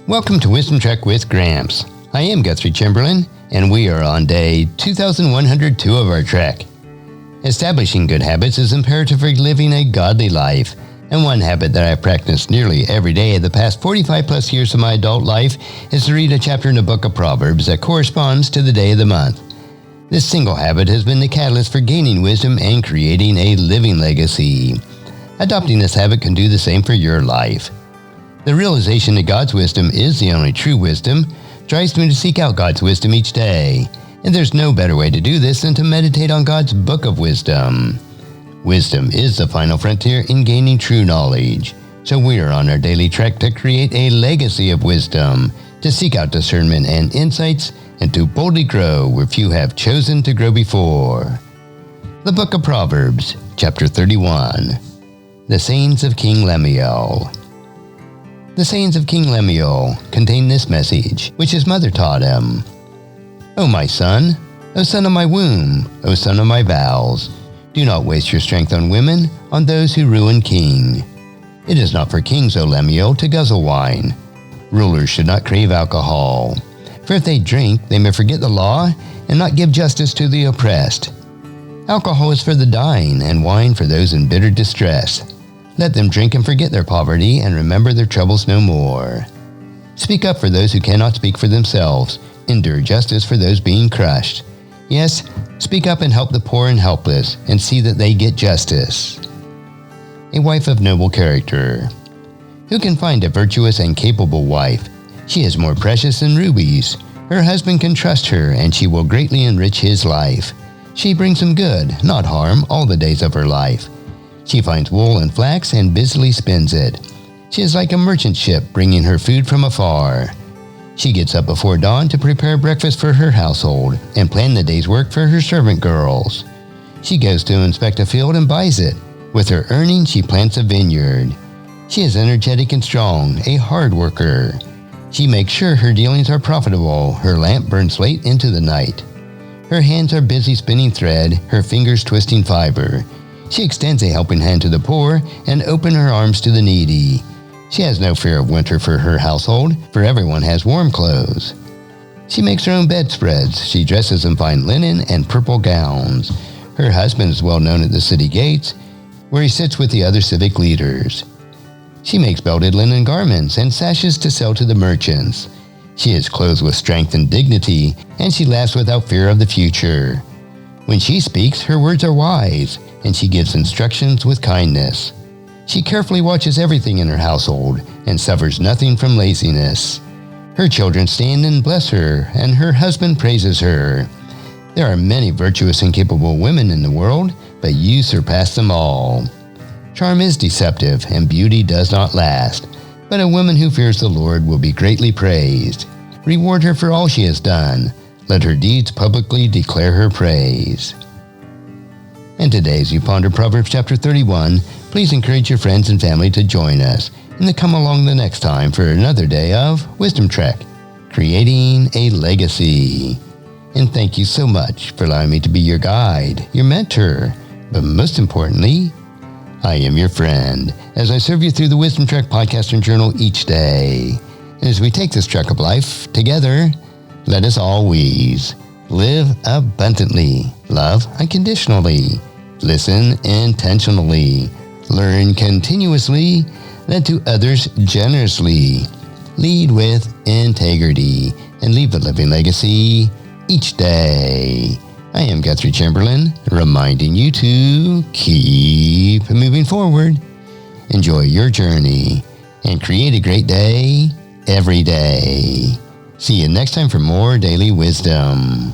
Welcome to Wisdom Trek with Gramps. I am Guthrie Chamberlain, and we are on day 2102 of our trek. Establishing good habits is imperative for living a godly life, and one habit that I've practiced nearly every day of the past 45 plus years of my adult life is to read a chapter in the Book of Proverbs that corresponds to the day of the month. This single habit has been the catalyst for gaining wisdom and creating a living legacy. Adopting this habit can do the same for your life. The realization that God's wisdom is the only true wisdom drives me to seek out God's wisdom each day, and there's no better way to do this than to meditate on God's book of wisdom. Wisdom is the final frontier in gaining true knowledge, so we are on our daily trek to create a legacy of wisdom, to seek out discernment and insights, and to boldly grow where few have chosen to grow before. The Book of Proverbs, Chapter 31. The Sayings of King Lemuel. The sayings of King Lemuel contain this message, which his mother taught him. O my son, O son of my womb, O son of my vows, do not waste your strength on women, on those who ruin king. It is not for kings, O Lemuel, to guzzle wine. Rulers should not crave alcohol. For if they drink, they may forget the law and not give justice to the oppressed. Alcohol is for the dying, and wine for those in bitter distress. Let them drink and forget their poverty and remember their troubles no more. Speak up for those who cannot speak for themselves. Endure justice for those being crushed. Yes, speak up and help the poor and helpless, and see that they get justice. A wife of noble character. Who can find a virtuous and capable wife? She is more precious than rubies. Her husband can trust her, and she will greatly enrich his life. She brings him good, not harm, all the days of her life. She finds wool and flax and busily spins it. She is like a merchant ship bringing her food from afar. She gets up before dawn to prepare breakfast for her household and plan the day's work for her servant girls. She goes to inspect a field and buys it. With her earnings, she plants a vineyard. She is energetic and strong, a hard worker. She makes sure her dealings are profitable. Her lamp burns late into the night. Her hands are busy spinning thread, her fingers twisting fiber. She extends a helping hand to the poor and opens her arms to the needy. She has no fear of winter for her household, for everyone has warm clothes. She makes her own bedspreads. She dresses in fine linen and purple gowns. Her husband is well known at the city gates, where he sits with the other civic leaders. She makes belted linen garments and sashes to sell to the merchants. She is clothed with strength and dignity, and she laughs without fear of the future. When she speaks, her words are wise, and she gives instructions with kindness. She carefully watches everything in her household and suffers nothing from laziness. Her children stand and bless her, and her husband praises her. There are many virtuous and capable women in the world, but you surpass them all. Charm is deceptive, and beauty does not last, but a woman who fears the Lord will be greatly praised. Reward her for all she has done. Let her deeds publicly declare her praise. And today, as you ponder Proverbs chapter 31, please encourage your friends and family to join us and to come along the next time for another day of Wisdom Trek, creating a legacy. And thank you so much for allowing me to be your guide, your mentor, but most importantly, I am your friend as I serve you through the Wisdom Trek podcast and journal each day. And as we take this trek of life together, let us always live abundantly, love unconditionally, listen intentionally, learn continuously, lend to others generously, lead with integrity, and leave a living legacy each day. I am Guthrie Chamberlain, reminding you to keep moving forward, enjoy your journey, and create a great day every day. See you next time for more daily wisdom.